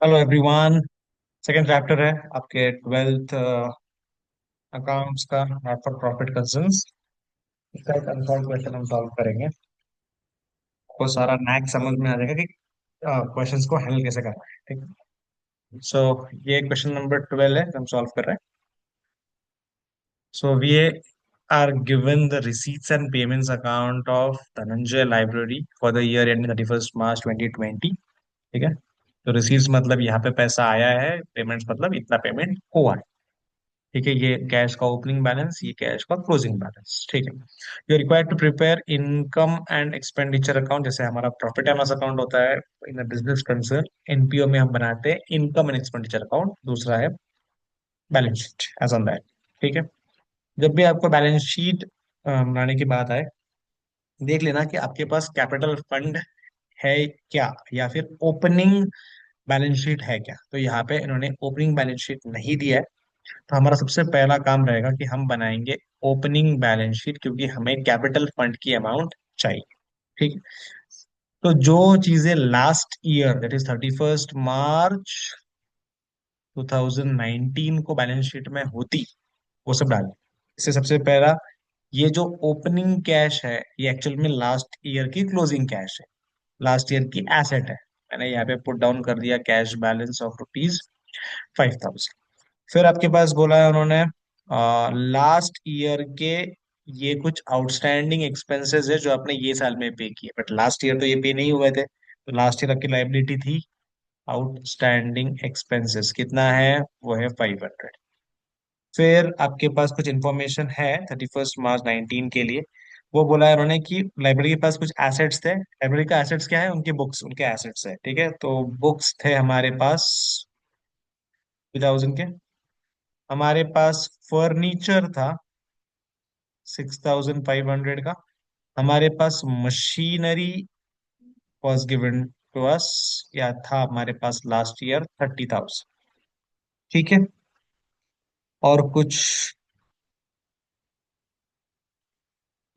Hello everyone. Second chapter है आपके twelfth accounts का, नॉट फॉर प्रॉफिट कंसर्न्स। इसका एक अनसॉल्व क्वेश्चन हम सॉल्व करेंगे। आपको सारा नैक समझ में आ जाएगा कि क्वेश्चंस को हैंडल कैसे करना है। ठीक है। सो ये क्वेश्चन नंबर 12 है जो हम सॉल्व कर रहे हैं। So we are given the receipts and payments account of Dhananjay library for the year ending 31 March 2020। ठीक है। तो रिसीट्स मतलब यहाँ पे पैसा आया है, पेमेंट्स मतलब इतना पेमेंट हुआ है। ठीक है, ये कैश का ओपनिंग बैलेंस, ये कैश का क्लोजिंग बैलेंस। ठीक है। You required to prepare income and expenditure account, जैसे हमारा प्रॉफिट एंड लॉस अकाउंट होता है इन बिजनेस कंसर्न। एनपीओ में हम बनाते हैं इनकम एंड एक्सपेंडिचर अकाउंट, दूसरा है balance sheet as on that. ठीक है। जब भी आपको बैलेंस शीट बनाने की बात आए, देख लेना कि आपके पास कैपिटल फंड है क्या, या फिर ओपनिंग बैलेंस शीट है क्या। तो यहाँ पे इन्होंने ओपनिंग बैलेंस शीट नहीं दिया है, तो हमारा सबसे पहला काम रहेगा कि हम बनाएंगे ओपनिंग बैलेंस शीट, क्योंकि हमें कैपिटल फंड की अमाउंट चाहिए। ठीक है। तो जो चीजें लास्ट ईयर दैट इज 31 मार्च 2019 को बैलेंस शीट में होती, वो सब डालें। इससे सबसे पहला, ये जो ओपनिंग कैश है ये एक्चुअल में लास्ट ईयर की क्लोजिंग कैश है, लास्ट ईयर की एसेट है। मैंने यहाँ पे पुट डाउन कर दिया कैश बैलेंस ऑफ ₹5,000। फिर आपके पास बोला है उन्होंने लास्ट ईयर के ये कुछ आउटस्टैंडिंग एक्सपेंसेस है जो आपने ये साल में पे किए, बट लास्ट ईयर तो ये पे नहीं हुए थे, तो लास्ट ईयर आपकी लाइबिलिटी थी आउटस्टैंडिंग एक्सपेंसेस, कितना है वो है 500। फिर आपके पास कुछ इंफॉर्मेशन है 31 मार्च 2019 के लिए। वो बोला है उन्होंने कि लाइब्रेरी के पास कुछ एसेट्स थे। लाइब्रेरी का एसेट्स क्या है, उनके बुक्स, उनके एसेट्स है। ठीक है, तो बुक्स थे हमारे पास 2000 के। हमारे पास फर्नीचर था 6500 का। हमारे पास machinery was given to us, या था हमारे पास लास्ट ईयर 30,000। ठीक है। और कुछ,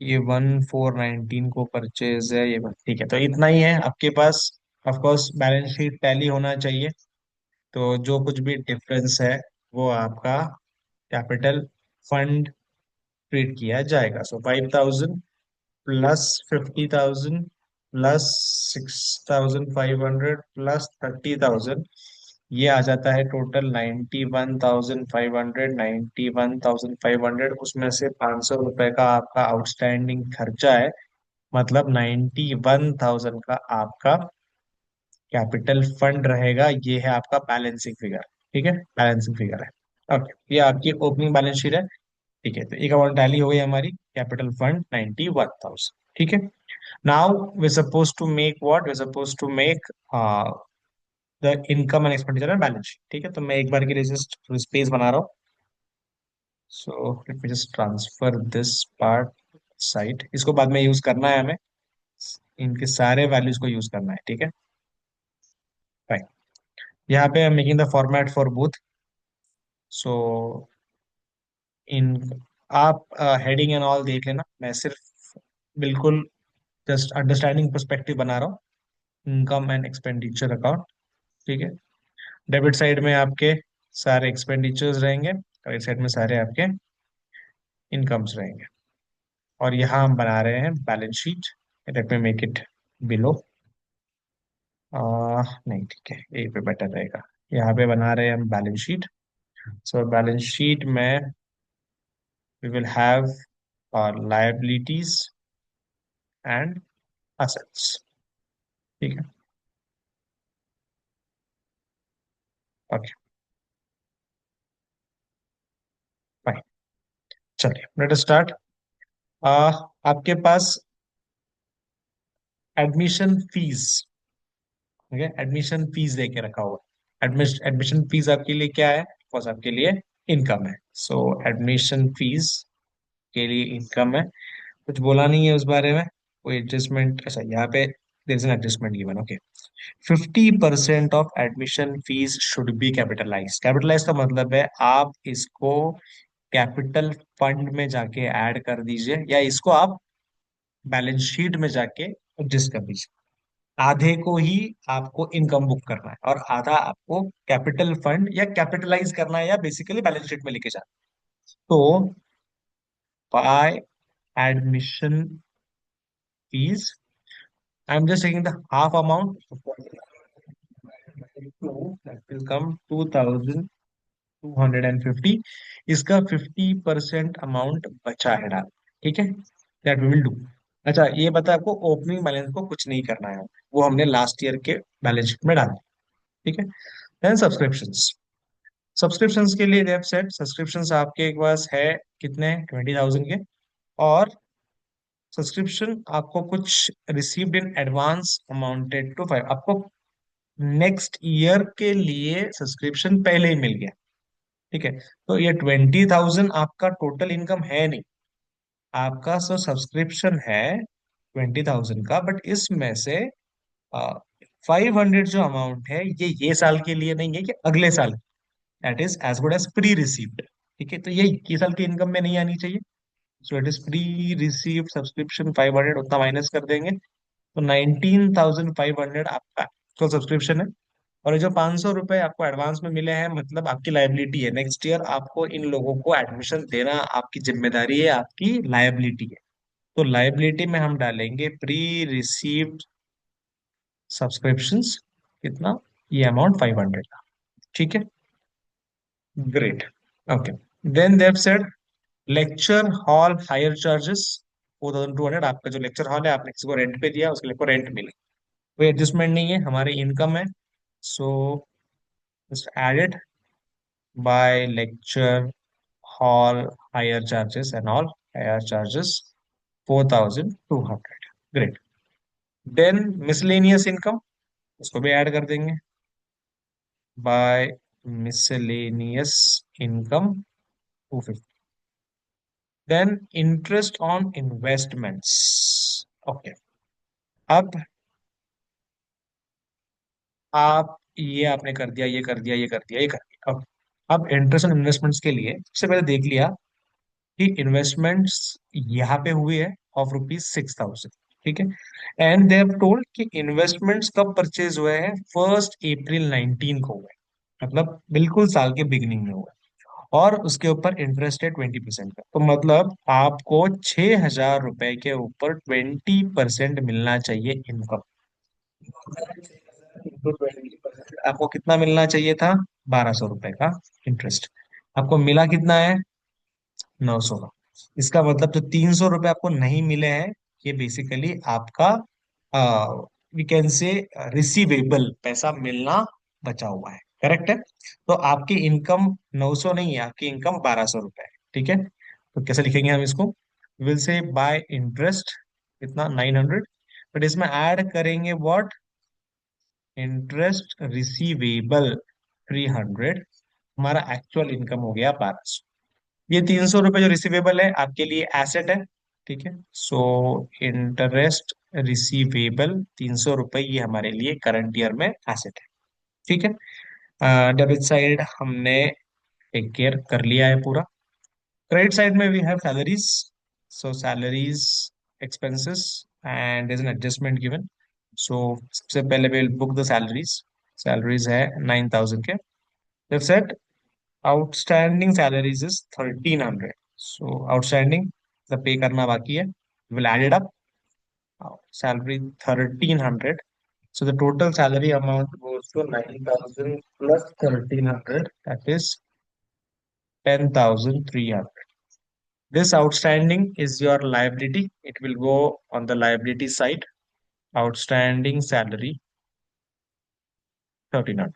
ये 1419 को परचेज है ये ठीक है, तो इतना ही है आपके पास। Of course balance sheet tally होना चाहिए, तो जो कुछ भी डिफरेंस है वो आपका कैपिटल फंड ट्रीट किया जाएगा। सो 5,000 प्लस 50,000 प्लस 6,500 प्लस 30,000, ये आ जाता है टोटल 91,500। 91,500 उसमें से 500 रुपए का आपका आउटस्टैंडिंग खर्चा है, मतलब 91,000 का आपका कैपिटल फंड रहेगा। ये है आपका बैलेंसिंग फिगर। ठीक है, बैलेंसिंग फिगर है। ओके, ये आपकी ओपनिंग बैलेंस शीट है। ठीक है, तो एक अमाउंट टैली हो गई हमारी, कैपिटल फंड 91,000। ठीक है। Now we suppose to make what, we suppose to make the income and expenditure and balance sheet. ठीक है, तो मैं एक बार के लिए जस्ट स्पेस बना रहा हूँ। So let me just transfer this part side, इसको बाद में यूज करना है हमें, इनके सारे वैल्यूज को यूज करना है। ठीक है, फाइन। यहाँ पे I am making the format for both. So in, आप हेडिंग एंड ऑल देख लेना, मैं सिर्फ बिल्कुल जस्ट अंडरस्टैंडिंग पर्सपेक्टिव बना रहा हूँ। Income and expenditure account. ठीक है। डेबिट साइड में आपके सारे एक्सपेंडिचर्स रहेंगे, क्रेडिट साइड में सारे आपके इनकम्स रहेंगे। और यहाँ हम बना रहे हैं balance sheet. Let me make it below. नहीं, ठीक है, यही पे बेटर रहेगा। यहाँ पे बना रहे हैं हम balance sheet. So balance sheet में we will have liabilities and assets. ठीक है, ओके, फाइन। चलिए लेट अस स्टार्ट। आपके पास एडमिशन फीस, ठीक है, एडमिशन फीस दे के रखा हुआ है। एडमिशन फीस आपके लिए क्या है, बस आपके लिए इनकम है। सो एडमिशन फीस के लिए इनकम है, कुछ बोला नहीं है उस बारे में, कोई एडजस्टमेंट ऐसा यहाँ पे there is an adjustment given. Okay, 50% of admission fees should be capitalise. Capitalise का मतलब है आप इसको कैपिटल फंड में जाके ऐड कर दीजिए, या इसको आप बैलेंस शीट में जाके एडजस्ट कर दीजिए। आधे को ही आपको इनकम बुक करना है और आधा आपको कैपिटल फंड या कैपिटलाइज करना है या बेसिकली बैलेंस शीट में लेके जाना है। तो by admission fees I am just taking the half amount, that will come 2250। इसका 50% अमाउंट बचा है डाल, ठीक है, दैट वी विल डू। अच्छा ये बता, आपको ओपनिंग बैलेंस को कुछ नहीं करना है, वो हमने लास्ट ईयर के बैलेंस शीट में डाल दिया, ठीक है। देन सब्सक्रिप्शंस, सब्सक्रिप्शंस के लिए देव सेट सब्सक्रिप्शंस आपके पास है कितने, 20,000 के। और सब्सक्रिप्शन आपको कुछ received in advance amounted to 5, आपको नेक्स्ट ईयर के लिए सब्सक्रिप्शन पहले ही मिल गया, ठीक है। तो ये 20,000 आपका टोटल इनकम है नहीं, आपका जो सब्सक्रिप्शन है 20,000 का, बट इसमें से 500 जो अमाउंट है ये साल के लिए नहीं है, ये अगले साल, that is as good as pre received, ठीक है। तो ये साल की इनकम में नहीं आनी चाहिए, so it is pre received subscription 500, उतना माइनस कर देंगे, तो 19,500 आपका एक्चुअल सब्सक्रिप्शन है। और ये जो 500 रुपए आपको एडवांस में मिले हैं, मतलब आपकी लाइबिलिटी है, नेक्स्ट ईयर आपको इन लोगों को एडमिशन देना आपकी जिम्मेदारी है, आपकी लाइबिलिटी है। तो लाइबिलिटी में हम डालेंगे प्री रिसीव्ड सब्सक्रिप्शंस, कितना, ये अमाउंट 500 का, ठीक है। Great, okay. Then they've said lecture hall hire charges 4,200, आपका जो लेक्चर हॉल है आपने किसी को रेंट पे दिया, उसके लिए को रेंट मिले, कोई एडजस्टमेंट नहीं है, हमारी इनकम है। So just added by lecture hall higher charges and all higher charges 4,200। Great. Then miscellaneous income, उसको भी ऐड कर देंगे by miscellaneous income 250। Then interest on investments, okay. अब आप ये आपने कर दिया, ये कर दिया, ये कर दिया, ये कर दिया, अब इंटरेस्ट ऑन इन्वेस्टमेंट्स के लिए सबसे पहले देख लिया कि इन्वेस्टमेंट्स यहाँ पे हुई है ऑफ रुपीज 6,000, ठीक है। एंड दे हैव टोल्ड कि इन्वेस्टमेंट्स कब परचेज हुए हैं, 1 अप्रैल 2019 को हुए, मतलब बिल्कुल साल के बिगिनिंग में हुआ है। और उसके ऊपर इंटरेस्ट है 20% का, तो मतलब आपको 6,000 रुपए के ऊपर 20% मिलना चाहिए इनकम। तो 20%, आपको कितना मिलना चाहिए था, 1,200 रुपए का इंटरेस्ट, आपको मिला कितना है, 900 का। इसका मतलब जो 300 रुपये आपको नहीं मिले हैं, ये बेसिकली आपका वी कैन से रिसीवेबल पैसा मिलना बचा हुआ है, करेक्ट है। तो आपकी इनकम 900 नहीं है, आपकी इनकम 1,200 रुपये है, ठीक है। तो कैसे लिखेंगे हम इसको, विल से बाय इंटरेस्ट कितना, 900, बट इसमें ऐड करेंगे व्हाट, इंटरेस्ट रिसीवेबल 300, हमारा एक्चुअल इनकम हो गया 1,200। ये 300 रुपये जो रिसीवेबल है आपके लिए एसेट है, ठीक है। सो इंटरेस्ट रिसीवेबल 300 रुपये, ये हमारे लिए करंट ईयर में एसेट है, ठीक है। डेबिट साइड हमने टेक केयर कर लिया है पूरा। क्रेडिट साइड में we have salaries, so salaries expenses and is an adjustment given. So सबसे पहले will book the salaries, salaries है 9,000 के। Set outstanding salaries is 1,300, so outstanding मतलब पे करना बाकी है, will add it up, salary 1,300, so the total salary amount goes to 9,000 plus 1,300, that is 10,300. This outstanding is your liability, it will go on the liability side, outstanding salary 1,300.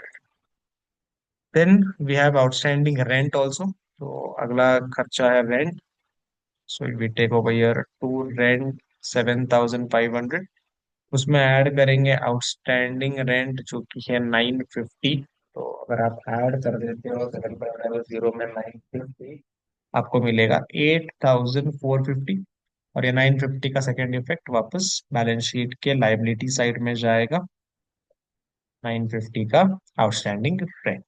Then we have outstanding rent also, तो अगला खर्चा है rent, so we take over here to rent 7,500, उसमें add करेंगे outstanding rent जो कि है 950। तो अगर आप ऐड कर देते हो 7,000 में 950, आपको मिलेगा 8,450। और ये 950 का सेकेंड इफेक्ट वापस बैलेंस शीट के लाइबिलिटी साइड में जाएगा, 950 का आउटस्टैंडिंग रेंट।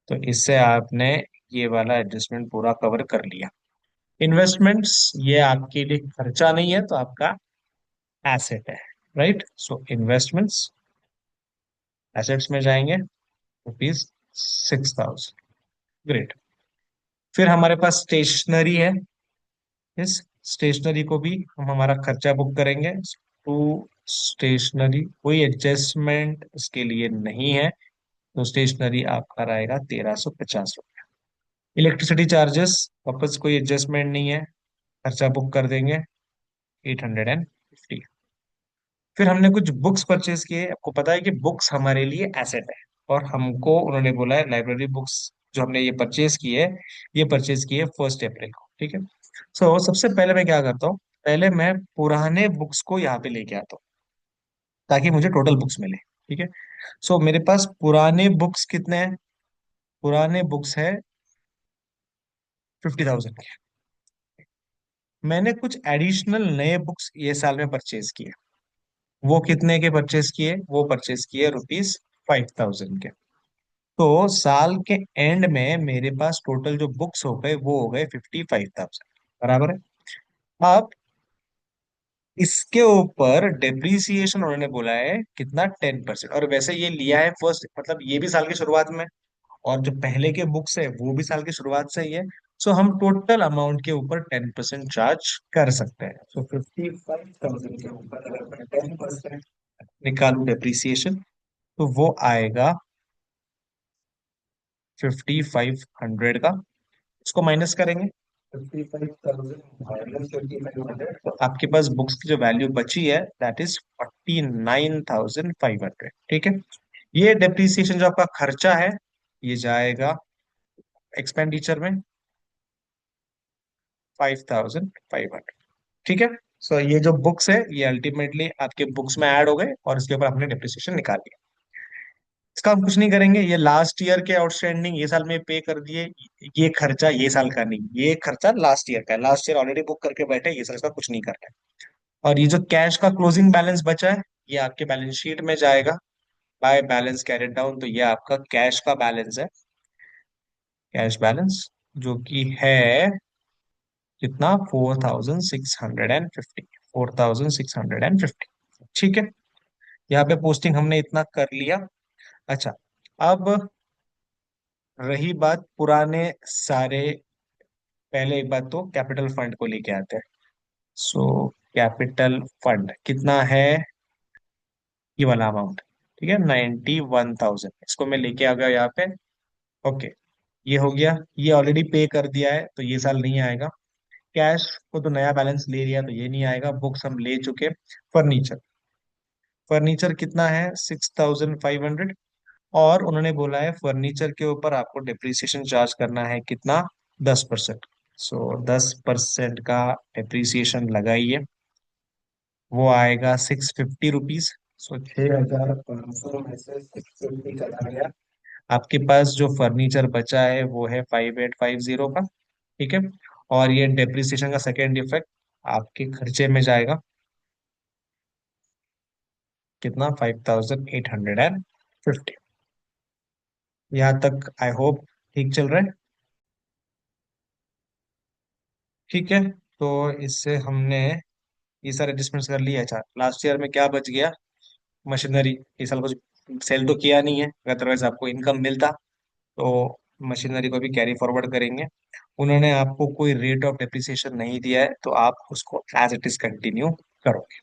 तो इससे आपने ये वाला एडजस्टमेंट पूरा कवर कर लिया। इन्वेस्टमेंट्स ये आपके लिए खर्चा नहीं है, तो आपका एसेट है, राइट। सो इन्वेस्टमेंट्स, एसेट्स में जाएंगे, ₹6,000। ग्रेट। फिर हमारे पास स्टेशनरी है। इस स्टेशनरी को भी हम हमारा खर्चा बुक करेंगे। टू स्टेशनरी कोई एडजस्टमेंट इसके लिए नहीं है, तो स्टेशनरी आपका रहेगा ₹1,350। इलेक्ट्रिसिटी चार्जेस, वापस कोई एडजस्टमेंट नहीं है, खर्चा बुक कर देंगे 850। फिर हमने कुछ बुक्स परचेज किए। आपको पता है कि बुक्स हमारे लिए एसेट है, और हमको उन्होंने बोला है लाइब्रेरी बुक्स जो हमने ये परचेज की है, ये परचेज की है 1 अप्रैल को। ठीक है। सो सबसे पहले मैं क्या करता हूँ, पहले मैं पुराने बुक्स को यहाँ पे लेके आता हूँ ताकि मुझे टोटल बुक्स मिले। ठीक है। सो मेरे पास पुराने बुक्स कितने हैं? पुराने बुक्स है 50,000 के। मैंने कुछ एडिशनल नए बुक्स ये साल में परचेज किए। वो कितने के परचेज किए? वो परचेज किए ₹5,000 के। तो साल के एंड में मेरे पास टोटल जो बुक्स हो गए वो हो गए 55,000। बराबर है। अब इसके ऊपर डेप्रीसिएशन उन्होंने बोला है कितना, 10%। और वैसे ये लिया है फर्स्ट, मतलब ये भी साल की शुरुआत में, और जो पहले के बुक्स है वो भी साल की शुरुआत से ही है। सो हम टोटल अमाउंट के ऊपर 10% चार्ज कर सकते हैं। सो 55,000 के ऊपर अगर मैं 10% निकालू डेप्रीसिएशन, तो वो आएगा 5,500 का। इसको माइनस करेंगे, 55,000 - 5,500, तो आपके पास बुक्स की जो वैल्यू बची है दैट इज 49,500। ठीक है। ये डेप्रीसिएशन जो आपका खर्चा है, ये जाएगा एक्सपेंडिचर में 5,500। ठीक है। सो ये जो बुक्स है ये अल्टीमेटली आपके बुक्स में ऐड हो गए, और इसके ऊपर हमने डेप्रिसिएशन निकाल लिया। इसका हम कुछ नहीं करेंगे, ये लास्ट ईयर के आउटस्टैंडिंग ये साल में पे कर दिए। ये खर्चा ये साल का नहीं, ये खर्चा लास्ट ईयर का है, लास्ट ईयर ऑलरेडी बुक करके बैठे, ये साल का कुछ नहीं करना है। और ये जो कैश का क्लोजिंग बैलेंस बचा है, ये आपके बैलेंस शीट में जाएगा बाय बैलेंस कैरेट डाउन। तो ये आपका कैश का बैलेंस है, कैश बैलेंस, जो कि है कितना, 4,650। 4,650। ठीक है। यहाँ पे पोस्टिंग हमने इतना कर लिया। अच्छा, अब रही बात पुराने सारे, पहले एक बात तो कैपिटल फंड को लेके आते हैं। सो कैपिटल फंड कितना है? ये वाला अमाउंट, ठीक है, 91,000। इसको मैं लेके आ गया यहाँ पे। ओके, ये हो गया। ये ऑलरेडी पे कर दिया है तो ये साल नहीं आएगा। कैश को तो नया बैलेंस ले लिया तो ये नहीं आएगा। बुक्स हम ले चुके। फर्नीचर, फर्नीचर कितना है? 6,500। और उन्होंने बोला है फर्नीचर के ऊपर आपको डिप्रिसिएशन चार्ज करना है कितना, 10%। सो 10% का डिप्रिसिएशन लगाइए, वो आएगा ₹650। सो 6,500 में से 650 कटा गया। आपके पास जो फर्नीचर बचा है वो है 5,850 का। ठीक है। और ये डिप्रिसिएशन का सेकेंड इफेक्ट आपके खर्चे में जाएगा कितना, 5,850। यहाँ तक आई होप ठीक चल रहा है। ठीक है। तो इससे हमने ये सारे एडजस्टमेंट्स कर लिए। अच्छा, लास्ट ईयर में क्या बच गया? मशीनरी। इस साल कुछ सेल तो किया नहीं है, अदरवाइज आपको इनकम मिलता। तो मशीनरी को भी कैरी फॉरवर्ड करेंगे। उन्होंने आपको कोई रेट ऑफ डेप्रिसिएशन नहीं दिया है, तो आप उसको एज इट इज कंटिन्यू करोगे।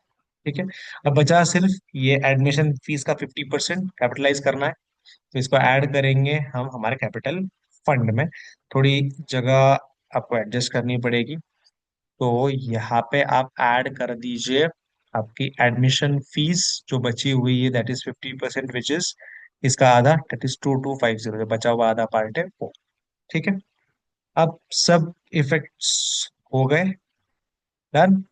ठीक है। अब बचा सिर्फ ये एडमिशन फीस का 50% कैपिटलाइज करना है। तो इसको ऐड करेंगे हम हमारे कैपिटल फंड में। थोड़ी जगह आपको एडजस्ट करनी पड़ेगी। तो यहाँ पे आप ऐड कर दीजिए आपकी एडमिशन फीस जो बची हुई है, दैट इज 50%, विच इज इसका आधा, दैट इज 2,250, जो बचा हुआ आधा पार्ट है वो। ठीक है। अब सब इफेक्ट्स हो गए, डन।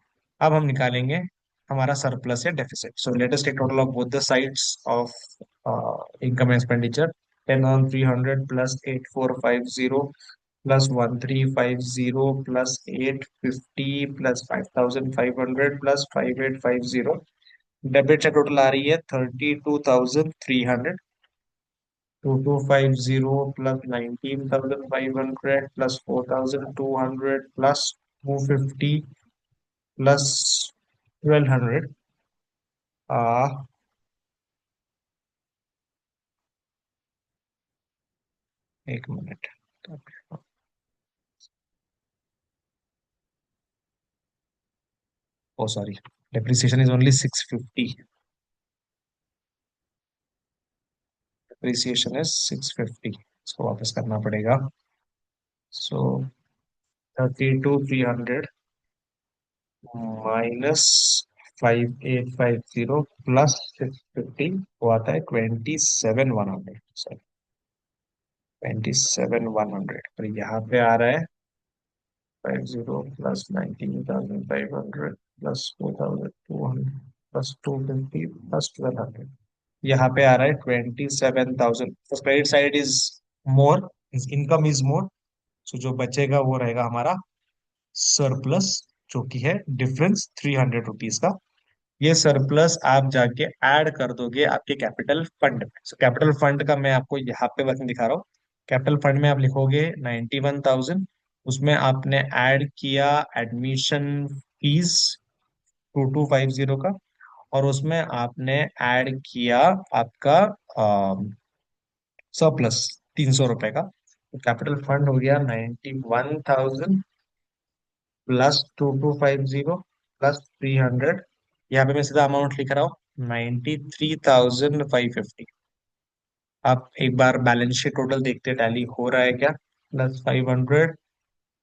अब हम निकालेंगे हमारा सरप्लस या deficit. So let us take total of both the sides of income expenditure. 10,300 plus 8,450 plus 1,350 plus 850 plus 5,500 plus 5,850। Debit से टोटल आ रही है 32,300। 2,250 प्लस 19,500 प्लस 4,200 प्लस 250 प्लस 1,200। आ एक minute. Oh sorry, depreciation is only 650। Depreciation is 650, इसको वापस करना पड़ेगा। सो 32,300 माइनस 5,850 प्लस 650, वो आता है 27,100। सॉरी, 27,100, और यहाँ पे आ रहा है 50 प्लस 19,500 प्लस 4,200 प्लस 250 प्लस 1,200। यहाँ पे आ रहा है 27,000। Credit side is more, income is more. So जो बचेगा वो रहेगा हमारा सरप्लस, जो कि है डिफरेंस 300 रुपीज का। ये सरप्लस आप जाके ऐड कर दोगे आपके कैपिटल फंड में। सो कैपिटल फंड का मैं आपको यहाँ पे वर्किंग दिखा रहा हूँ। कैपिटल फंड में आप लिखोगे 91,000, उसमें आपने ऐड किया एडमिशन फीस 2250 का, और उसमें आपने ऐड किया आपका सरप्लस 300 रुपए का। तो कैपिटल फंड हो गया 91,000 प्लस 2250 प्लस 300। यहाँ पे मैं सीधा अमाउंट लिख रहा हूँ 93,550। आप एक बार बैलेंस शीट टोटल देखते टैली हो रहा है क्या। प्लस 500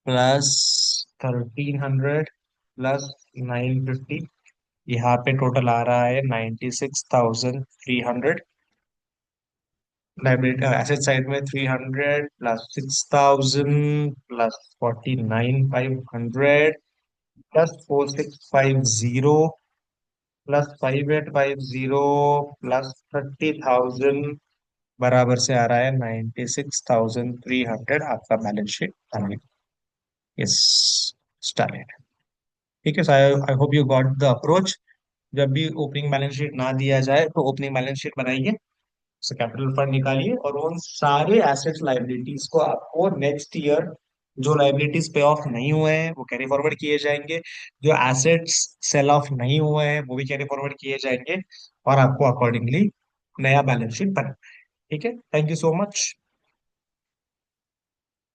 प्लस 1,300 प्लस 950, यहाँ पे टोटल आ रहा है 96,300। लाइबिलिटी एसेट साइड में 300 plus 6,000 plus 49,500 plus 4,650 plus 5,850 plus 30,000, बराबर से आ रहा है 96,300 आपका बैलेंस शीट बनेगा। Yes, start. ठीक है, I hope you got the approach. जब भी ओपनिंग बैलेंस शीट ना दिया जाए तो ओपनिंग बैलेंस शीट बनाइए, उससे कैपिटल फंड निकालिए, और उन सारे एसेट्स लाइबिलिटीज को आपको नेक्स्ट ईयर, जो लाइबिलिटीज पे ऑफ नहीं हुए हैं वो कैरी फॉरवर्ड किए जाएंगे, जो एसेट्स सेल ऑफ नहीं हुए हैं वो भी कैरी फॉरवर्ड किए जाएंगे, और आपको अकॉर्डिंगली नया बैलेंस शीट बना। ठीक है, थैंक यू सो मच।